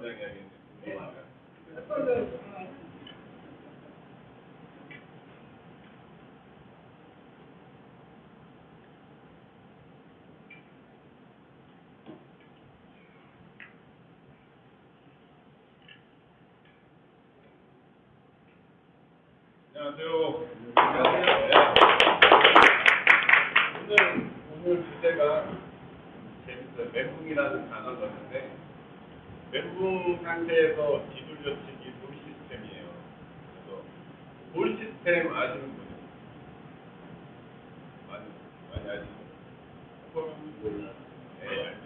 해야겠네. 안녕하세요. 오늘 주제가 재밌어요. 멘붕이라는 단어가 있는데, 멘붕 상태에서 뒤돌려치기 볼 시스템이에요. 그래서 볼 시스템 아시는 분이 많이 아시죠? 네, 알죠.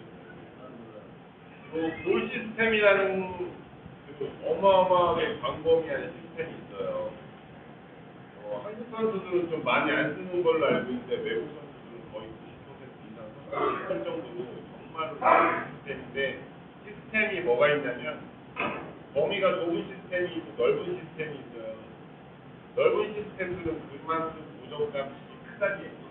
볼 시스템이라는 그 어마어마하게 광범위한 시스템이 있어요. 한국 선수들은 좀 많이 안 쓰는 걸로 알고 있는데 외국 선수들은 거의 90% 이상 쓸 정도로 정말로 좋은 시스템인데, 시스템이 뭐가 있냐면 범위가 좁은 시스템이 있고 넓은 시스템이 있어요. 넓은 시스템들은 그만큼 고정값이 크다는 얘기예요.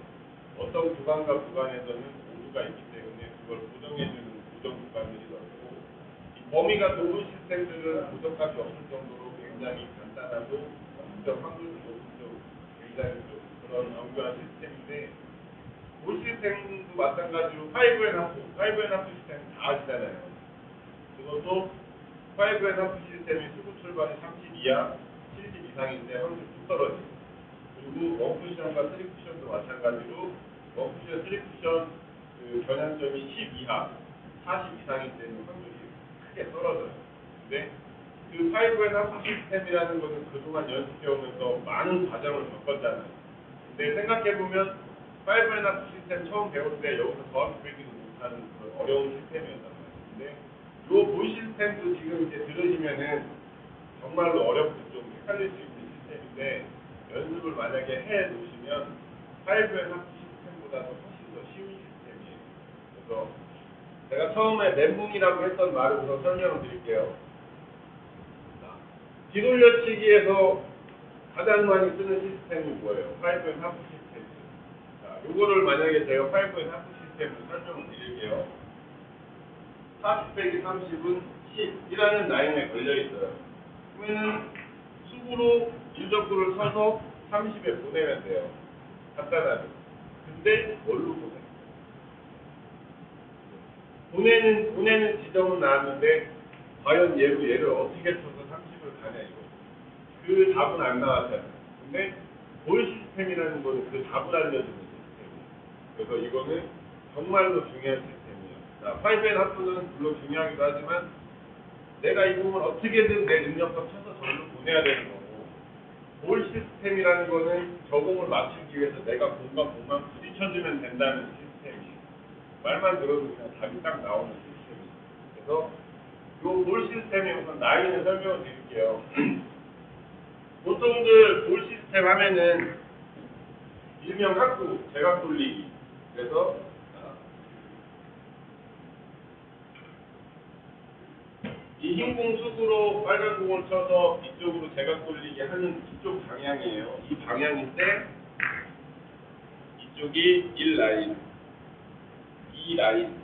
어떤 구간과 구간에서는 오류가 있기 때문에 그걸 고정해주는 고정 구간들이 넓고, 이 범위가 좁은 시스템들은 고정값이 없을 정도로 굉장히 간단하고 고정 확률이 높은 굉장히 좀 그런 엄중한 시스템인데, 볼 시스템도 마찬가지로 5&1/2 시스템 다 아시잖아요. 그것도 5&1/2 시스템이 수급 출발이 30 이하, 70 이상인데 확률이 뚝 떨어지고, 그리고 원쿠션과 3쿠션도 마찬가지로 원쿠션, 3쿠션 그 겨냥점이 10 이하, 40 이상일 때는 확률이 크게 떨어져요. 근데 그 5&1/2 시스템이라는 것은 그동안 연습해오면서 많은 과정을 겪었잖아요. 근데 생각해보면 5&1/2 시스템 처음 배울 때 여기서 정확히 빼기도 못하는 그런 어려운 시스템이었단 말이에요. 근데 요 볼 시스템도 지금 이제 들으시면은 정말로 어렵고 좀 헷갈릴 수 있는 시스템인데, 연습을 만약에 해 놓으시면 5&1/2 시스템보다도 훨씬 더 쉬운 시스템이에요. 그래서 제가 처음에 멘붕이라고 했던 말을 우선 설명을 드릴게요. 뒤돌려치기에서 가장 많이 쓰는 시스템이 뭐예요? 5&1/2 시스템. 자, 요거를 만약에 제가 5&1/2 시스템을 설명을 드릴게요. 40 빼기 30은 10이라는 라인에 걸려 있어요. 그러면은 수구로 일적구를 써서 30에 보내면 돼요. 간단하죠. 근데 뭘로 보내는 지점은 나왔는데 과연 얘를 어떻게 쳐서 30을 가냐 이거. 그 답은 안 나왔잖아요. 근데 볼 시스템이라는 거는 그 답을 알려주는 시스템이에요. 그래서 이거는 정말로 중요한 시스템이에요. 자, 5&1/2는 물론 중요하기도 하지만 내가 이 부분을 어떻게든 내 능력껏 쳐서 저기로 보내야 되는 거고, 볼 시스템이라는 거는 저공을 맞추기 위해서 내가 공과 공만 부딪혀주면 된다는 시스템이에요. 말만 들어도 그냥 답이 딱 나오는 시스템이에요. 그래서 이 볼 시스템의 우선 라인을 설명을 드릴게요. 보통들 볼 시스템 하면은 일명 학구, 제각 돌리기. 그래서 이 흰 공 수구로 빨간 공을 쳐서 이쪽으로 제각 돌리기 하는 이쪽 방향이에요. 이 방향인데 이쪽이 1라인, 2라인,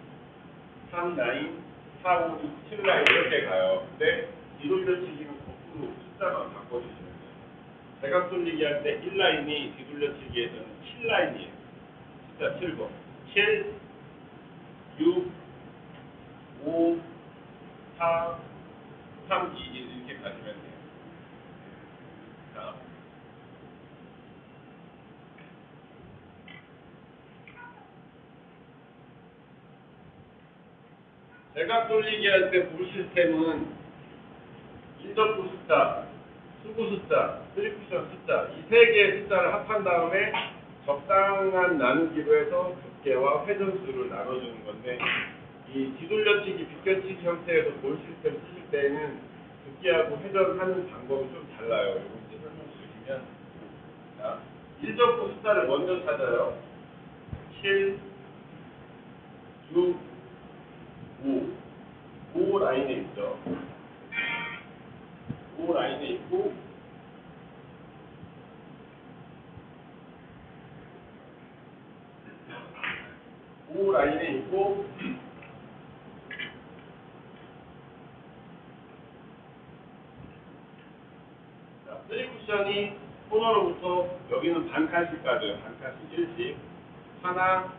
3라인, 4, 5, 6, 7라인 이렇게 가요. 근데 뒤돌려치기는 거꾸로 숫자만 바꿔주시면 돼요. 제각 돌리기 할 때 1라인이 뒤돌려치기에서는 7라인이에요. 숫자 7번. 7, 6, 5, 4, 3, 2, 1 이렇게 가시면 돼요. 자, 제각 돌리기 할 때 볼 시스템은 일적구 숫자, 수구 숫자, 3쿠션 숫자 이 세 개의 숫자를 합한 다음에 적당한 나누기로 해서 두께와 회전수를 나눠주는 건데, 이 뒤돌려치기, 비껴치기 형태에서 볼 시스템 쓰실 때는 두께하고 회전하는 방법이 좀 달라요. 이거 이제 설명 드리면, 자, 일적구 숫자를 먼저 찾아요. 7, 6, 5 라인에 있죠. 5 라인에 있고, 5 라인에 있고, 쿠션이 코너로부터 여기는 반 칸씩 가져요. 반 칸씩 1씩. 하나,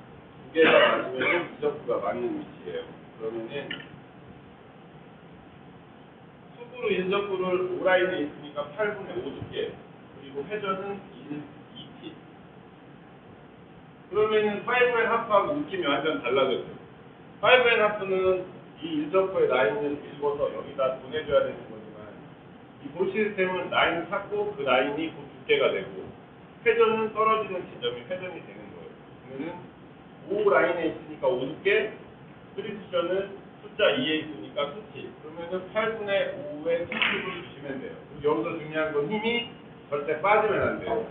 두 개가 맞으면 이적구가 맞는 위치예요. 그러면은 수구로 인적구를 오라인에 있으니까 8분의 5 두께, 그리고 회전은 2t. 그러면은 5.5하고 느낌이 완전 달라졌죠. 5.5는 이 인적구의 라인을 읽어서 여기다 보내줘야 되는 거지만, 이 볼 시스템은 라인을 찾고 그 라인이 그 두께가 되고, 회전은 떨어지는 지점이 회전이 되는 거예요. 그러면은 5 라인에 있으니까 5 두께, 프리쿠션은 숫자 2에 있으니까 수티. 그러면은 8분의 5의 T축을 주시면 돼요. 그리고 여기서 중요한 건 힘이 절대 빠지면 안 돼요.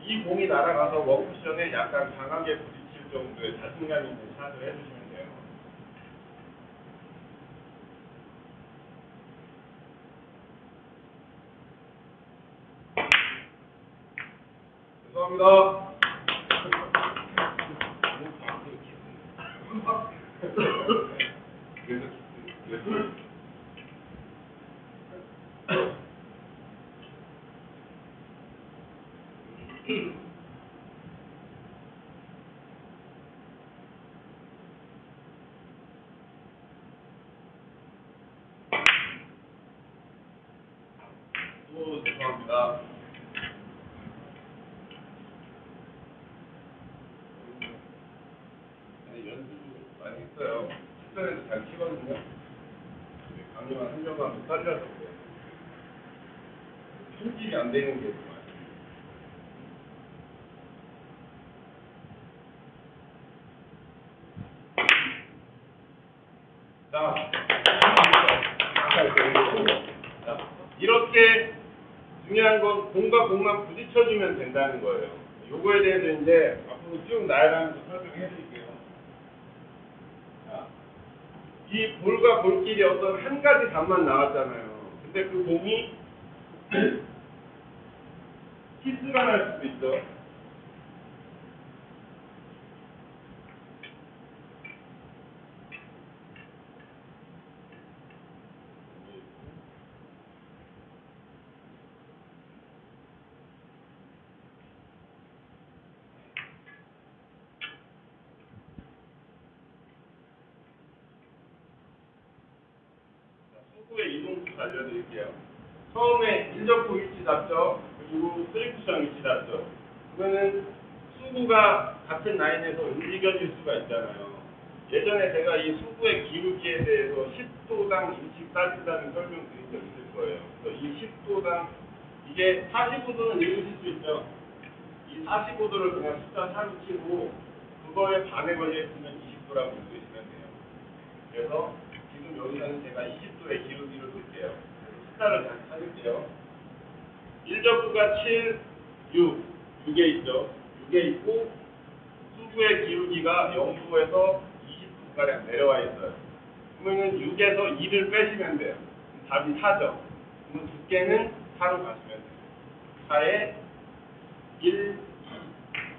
이 공이 날아가서 원쿠션에 약간 강하게 부딪힐 정도의 자신감 있는 샷을 해주시면 돼요. 죄송합니다. 또 죄송합니다. 아니, 연습 많이 했어요. 실전에서 잘 치거든요. 강요한 한정감이 떨려서 그래요. 손질이 안 되는 게 좀 아쉽네요. 자, 이렇게 중요한 건 공과 공만 부딪혀주면 된다는 거예요. 요거에 대해서 이제 앞으로 쭉 나열하면서 설명해 드릴게요. 자, 이 볼과 볼끼리 어떤 한 가지 답만 나왔잖아요. 근데 그 공이 키스가 날 수도 있죠. 수구의 이동수 알려드릴게요. 처음에 인적구 위치 잡죠. 그리고 쓰리쿠션 위치 잡죠. 그러면은 수구가 같은 라인에서 움직여질 수가 있잖아요. 예전에 제가 이 수구의 기울기에 대해서 10도당 1씩 따진다는 설명 드린 적 있을 거예요. 그래서 이 10도당 이게 45도는 읽으실 수 있죠. 이 45도를 그냥 숫자 4로 치고 그거에 반에 걸려 있으면 20도라고 읽으시면 돼요. 그래서 지금 여기서는 제가 20도의 기울기를 볼게요. 숫자를 다시 찾을게요. 일적구가 7, 6에 있죠. 6에 있고 수구의 기울기가 0도에서 20도가량 내려와 있어요. 그러면 6에서 2를 빼시면 돼요. 답이 4죠. 그러면 두께는 4로 가시면 돼요. 4에 1, 2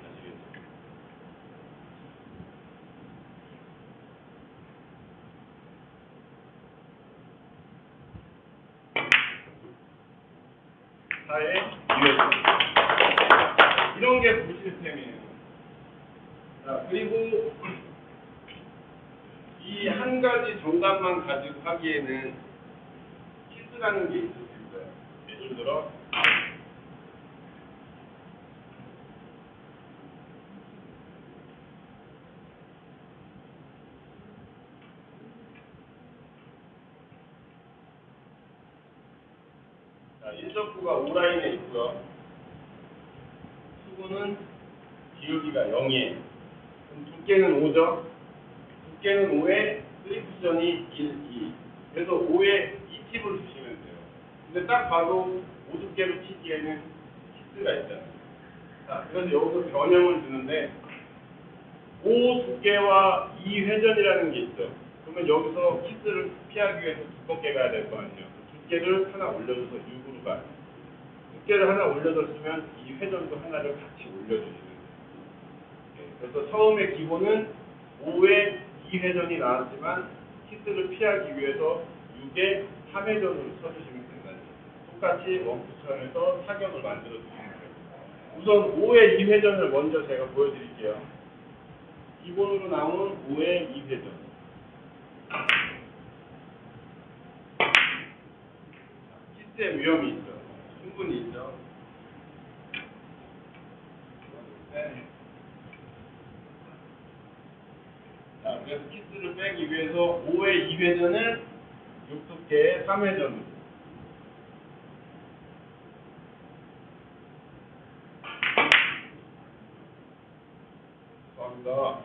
아시겠죠? 4에 2회 이런 게 볼 시스템이에요. 자, 그리고 이 한 가지 정답만 가지고 하기에는 키스라는 게 있을 수 있어요. 예를 들어 자, 인적구가 O라인에 있고요. 수구는 기울기가 0이에요. 그럼 두께는 5죠. 두께는 5에 쓰리쿠션이 1, 2. 그래서 5에 2팁을 주시면 돼요. 근데 딱 봐도 5 두께로 치기에는 키스가 있잖아요. 자, 그래서 여기서 변형을 주는데 5 두께와 2 회전이라는 게 있죠. 그러면 여기서 키스를 피하기 위해서 두껍게 가야 될 거 아니에요. 두께를 하나 올려줘서 6으로 가요. 두께를 하나 올려줬으면 이 회전도 하나를 같이 올려주시면 돼요. 그래서 처음에 기본은 5에 2회전이 나왔지만 키스를 피하기 위해서 6에 3회전을 써주시면 된다는 거죠. 똑같이 원쿠션에서 타격을 만들어 주시면 돼요. 우선 5의 2회전을 먼저 제가 보여드릴게요. 기본으로 나온 5의 2회전. 키스의 위험이 있죠. 충분히 있죠. 자, 그래서 키스를 빼기 위해서 5의 2회전을 6두께의 3회전으로. 감사합니다.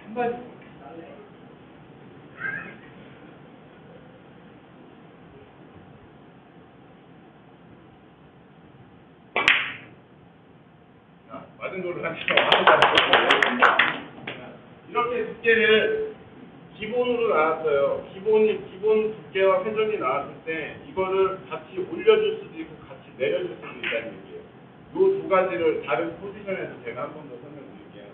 한번 맞은 걸로 하죠. 이렇게 두께를 기본으로 나왔어요. 기본 두께와 회전이 나왔을 때 이거를 같이 올려줄 수도 있고 같이 내려줄 수도 있다는 얘기예요. 이 두 가지를 다른 포지션에서 제가 한 번 더 설명드릴게요.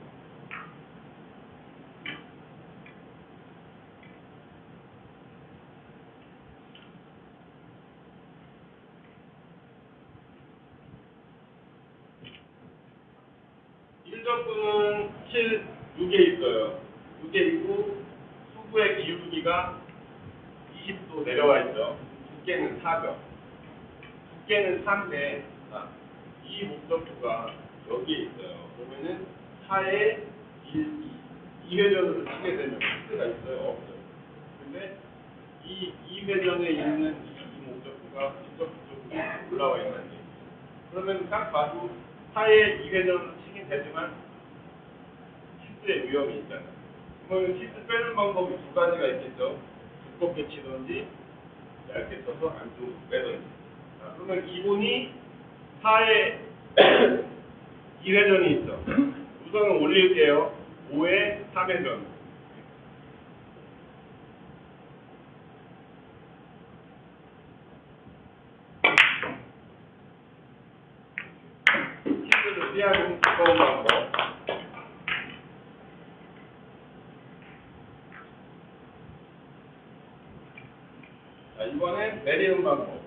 일접근은 6에 있어요. 6에 있고 수부의 기울기가 20도 내려와 있죠. 두께는 4죠. 두께는 4인데 이 목적구가 여기에 있어요. 보면은 4에 2회전으로 치게 되면 키스가 있어요? 없어요. 근데 이 2회전에 있는 이 목적구가 이쪽 쪽으로 올라와 있는 게 그러면 딱 봐도 4에 2회전으로 치긴 되지만 키스의 위험이 있잖아요. 그러면 키스 빼는 방법이 두 가지가 있겠죠. 두껍게 치든지 얇게 쳐서 안쪽으로 빼든지. 자, 그러면 기본이 4에 2회전이 있죠. 우선은 올릴게요. 5에 3회전. 키스를 피하는 두꺼운 방법. 자, 이번엔 내리는 방법.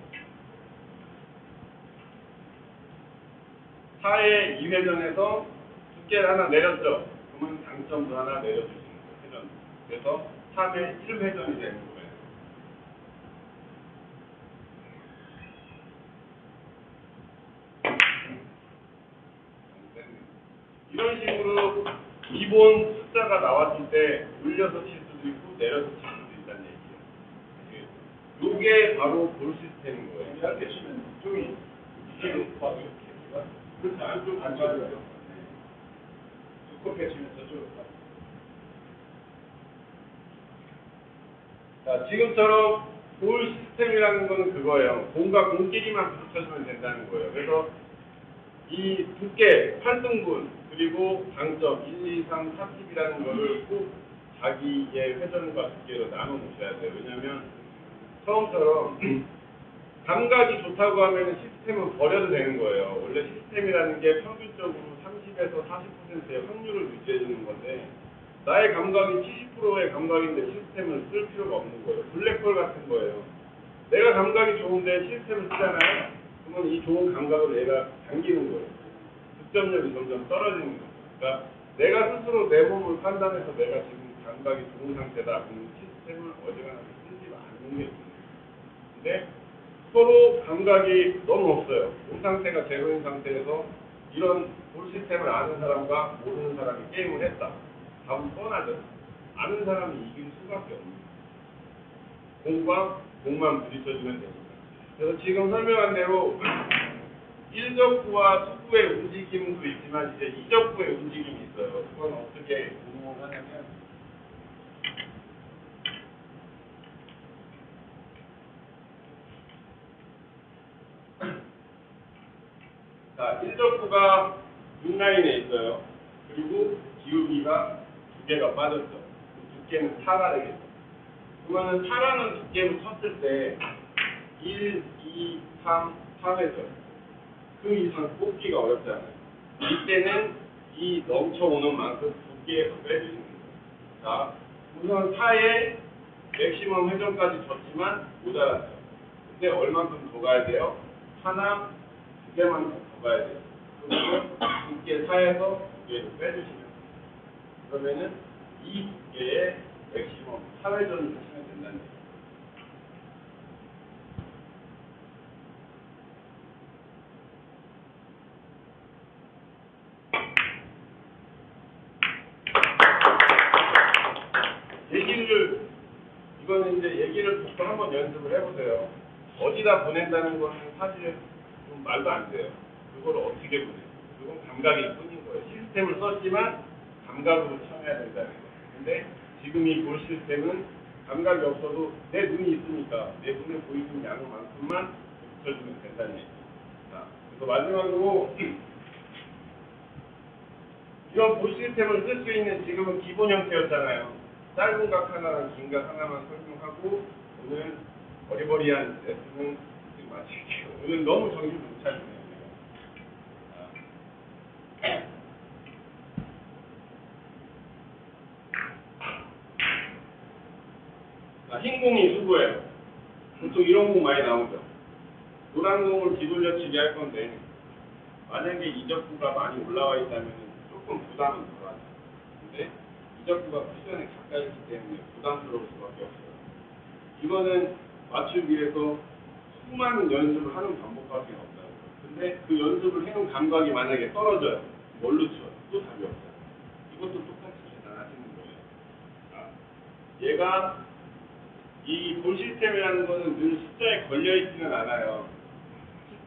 4의 2회전에서 두께를 하나 내렸죠. 그러면 당점도 하나 내려주시는 거예요. 회전. 그래서 3의 1회전이 되는 거예요. 이런 식으로 기본 숫자가 나왔을 때 올려서 칠 수도 있고 내려서 칠 수도 있다는 얘기예요. 이게 바로 볼 시스템인 거예요. 이렇게 치면 이쪽이 이렇게 바로 이렇게 그렇지 안쪽 안 맞아요. 두껍게 치면 저쪽으로 가요. 자, 지금처럼 볼 시스템이라는 거는 그거예요. 공과 공끼리만 부딪혀주면 된다는 거예요. 그래서 이 두께 8등분 그리고 당점 1, 2, 3, 4팁이라는 거를 꼭 자기의 회전과 두께로 나눠 놓으셔야 돼요. 왜냐하면 처음처럼 감각이 좋다고 하면 시스템은 버려도 되는 거예요. 원래 시스템이라는 게 평균적으로 30에서 40%의 확률을 유지해 주는 건데 나의 감각이 70%의 감각인데 시스템을 쓸 필요가 없는 거예요. 블랙홀 같은 거예요. 내가 감각이 좋은데 시스템을 쓰잖아요. 그러면 이 좋은 감각을 내가 당기는 거예요. 득점력이 점점 떨어지는 거예요. 그러니까 내가 스스로 내 몸을 판단해서 내가 지금 감각이 좋은 상태다. 그러면 시스템을 어지간하게 쓰지 않는 게 좋은 거예요. 근데 서로 감각이 너무 없어요. 몸 상태가 제로인 상태에서 이런 볼 시스템을 아는 사람과 모르는 사람이 게임을 했다. 답은 뻔하죠. 아는 사람이 이길 수밖에 없는 공과 공만 부딪혀주면 되니까. 그래서 지금 설명한 대로 1적구와 투구의 움직임도 있지만 이제 2적구의 움직임이 있어요. 그건 어떻게 운용을 하냐면 자, 1적구가 6라인에 있어요. 그리고 기울기가 2개가 빠졌죠. 두께는 4가 되겠죠. 그러면 4라는 두께로 쳤을 때 1, 2, 3, 4회죠. 그 이상 뽑기가 어렵잖아요. 이때는 이 넘쳐오는 만큼 두께에서 빼주시는 거예요. 자, 우선 4에 맥시멈 회전까지 줬지만 모자랐죠. 근데 얼만큼 더 가야 돼요? 하나, 두 개만큼 더 가야 돼요. 그러면 두께 사이에서 두 개를 빼주시면 돼요. 그러면은 이 두께의 맥시멈 4회전을 치면 된다는 얘기예요. 이거는 이제 얘기를 듣고 한번 연습을 해보세요. 어디다 보낸다는 거는 사실 좀 말도 안 돼요. 그걸 어떻게 보내요? 그건 감각일 뿐인 거예요. 시스템을 썼지만 감각으로 쳐내야 된다는 거예요. 근데 지금 이 볼 시스템은 감각이 없어도 내 눈이 있으니까 내 눈에 보이는 양만큼만 붙여주면 된다는 얘기예요. 자, 그래서 마지막으로 이런 볼 시스템을 쓸 수 있는 지금은 기본 형태였잖아요. 짧은 각 하나랑 긴 각 하나만 설명하고 오늘 어리버리한 레슨은 지금 마칠게요. 오늘 너무 정신 못 차리네요. 자, 흰 공이 수구예요. 보통 이런 공 많이 나오죠. 노란 공을 뒤돌려치기 할 건데 만약에 이적구가 많이 올라와 있다면 조금 부담은 덜하죠. 근데 이적구가 쿠션에 가까이 있기 때문에 부담스러울 수밖에 없어요. 이거는 맞추기 위해서 수많은 연습을 하는 방법밖에 없어요. 근데 그 연습을 해놓은 감각이 만약에 떨어져요. 뭘로 쳐요? 또 답이 없어요. 이것도 똑같이 계산하시는 거예요. 아, 얘가 이 볼 시스템이라는 거는 늘 숫자에 걸려있지는 않아요.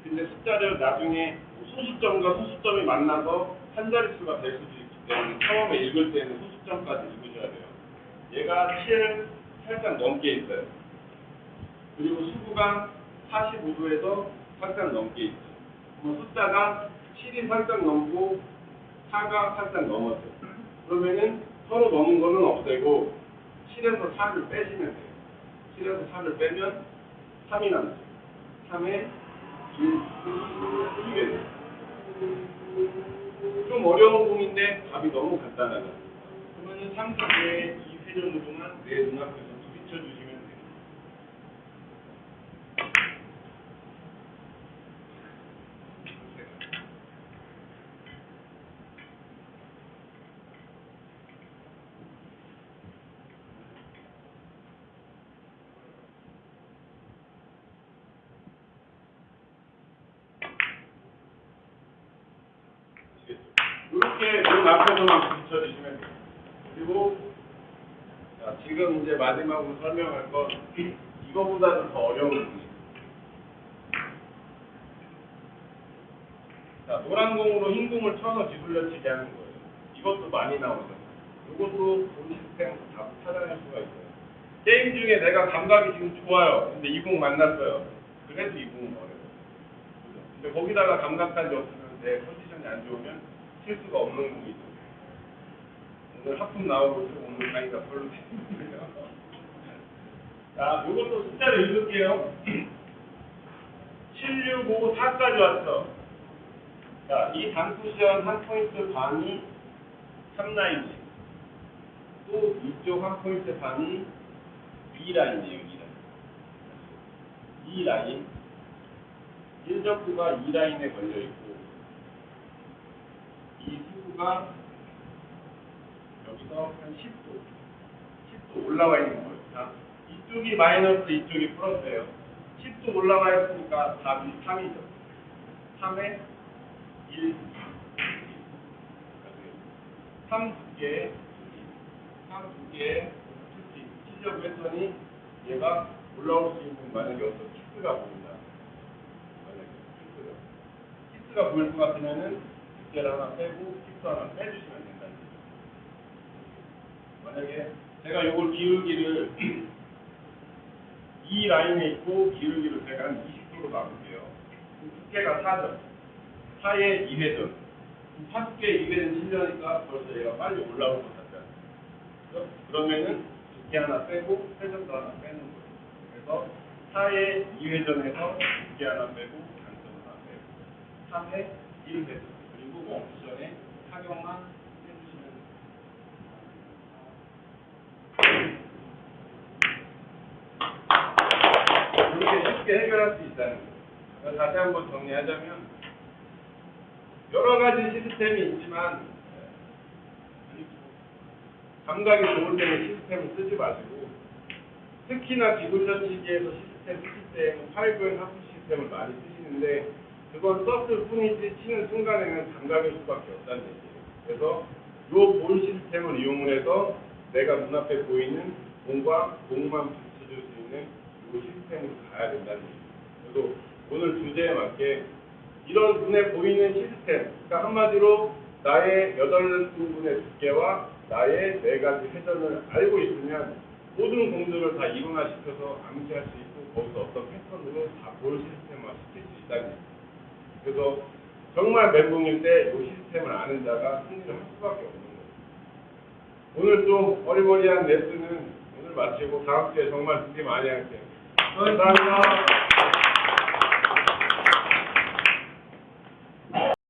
근데 숫자를 나중에 소수점과 소수점이 만나서 한 자릿수가 될 수도 있기 때문에 처음에 읽을 때는 소수점까지 읽으셔야 돼요. 얘가 7 살짝 넘게 있어요. 그리고 수구가 45도에서 살짝 넘게 있어요. 그럼 숫자가 7이 살짝 넘고 4가 살짝 넘었어요. 그러면은 서로 넘은 거는 없애고 7에서 4를 빼시면 돼요. 7에서 4를 빼면 3이 남죠. 3에 2게 돼요. 좀 어려운 공인데 답이 너무 간단하다. 그러면은 3, 4개의 이 회전 동안 내 눈앞에서 부딪혀주시면 돼요. 이렇게 눈 앞에서만 붙여주시면 돼요. 그리고 자, 지금 이제 마지막으로 설명할 건 이거보다도 더 어려운 부분이에요. 자, 노란 공으로 흰 공을 쳐서 뒤돌려치기 하는 거예요. 이것도 많이 나오죠. 이것도 본 시스템 다 찾아낼 수가 있어요. 게임 중에 내가 감각이 지금 좋아요. 근데 이 공 만났어요. 그래도 이 공은 어려워요. 그죠? 근데 거기다가 감각까지 없으면 내 컨디션이 안 좋으면 칠 수가 없는 공이죠. 오늘 하품 나오고 오늘 강의가 별로 됐는데요. 자, 이것도 숫자를 읽을게요. 7, 6, 5, 4까지 왔죠. 자, 이 단쿠션 한 포인트 반이 3라인이에요. 또 이쪽 한 포인트 반이 2라인이에요. 2라인. 2라인. 1적구가 2라인에 걸려있고 이 수구가 여기서 한 10도 올라와 있는 거예요. 자, 이쪽이 마이너스, 이쪽이 플러스예요. 10도 올라와 있으니까 답이 3이죠. 3에 1, 3 두개에 3 두개에 투티 치려고 했더니 얘가 올라올 수 있는 만약에 어떤 키스가 보인다. 만약에 키스가 보일 것 같으면은 두께를 하나 빼고 키스 하나 빼주시면 된다는 거죠. 만약에 제가 요걸 기울기를 이 라인에 있고 기울기를 제가 한 20도로 바꿀게요. 두께가 4죠. 4에 2회전. 4두께에 2회전 실려니까 벌써 얘가 빨리 올라올 것 같잖아요. 그러면은 두께 하나 빼고 회전도 하나 빼는 거예요. 그래서 4에 2회전에서 두께 하나 빼고 단점 하나 빼고 3에 1회전 그리고 옵션에 타격만 해주시면 됩니다. 이렇게 쉽게 쉽게 해결할 수 있다는 거예요. 다시 한번 정리하자면 여러 가지 시스템이 있지만 감각이 좋을 때는 시스템을 쓰지 마시고 특히나 기술자 시기에서 시스템 쓰실 때는 파이브앤 하프 시스템을 많이 쓰시는데 그건 썼을 뿐이지 치는 순간에는 감각일 수밖에 없다는 얘기예요. 그래서 이 볼 시스템을 이용해서 내가 눈앞에 보이는 공과 공만 붙여줄 수 있는 이 시스템으로 가야 된다는 얘기예요. 그래서 오늘 주제에 맞게 이런 눈에 보이는 시스템, 그러니까 한마디로 나의 8부분의 두께와 나의 4가지 회전을 알고 있으면 모든 공들을 다 이론화시켜서 암시할 수 있고 거기서 어떤 패턴으로 다 볼 시스템화 시킬 수 있다는 얘기예요. 그래서 정말 멘붕일 때 이 시스템을 아는 자가 승리를 할 수밖에 없는 거예요. 오늘 좀 어리버리한 레슨은 오늘 마치고 다음 주에 정말 준비 많이 할게요. 감사합니다.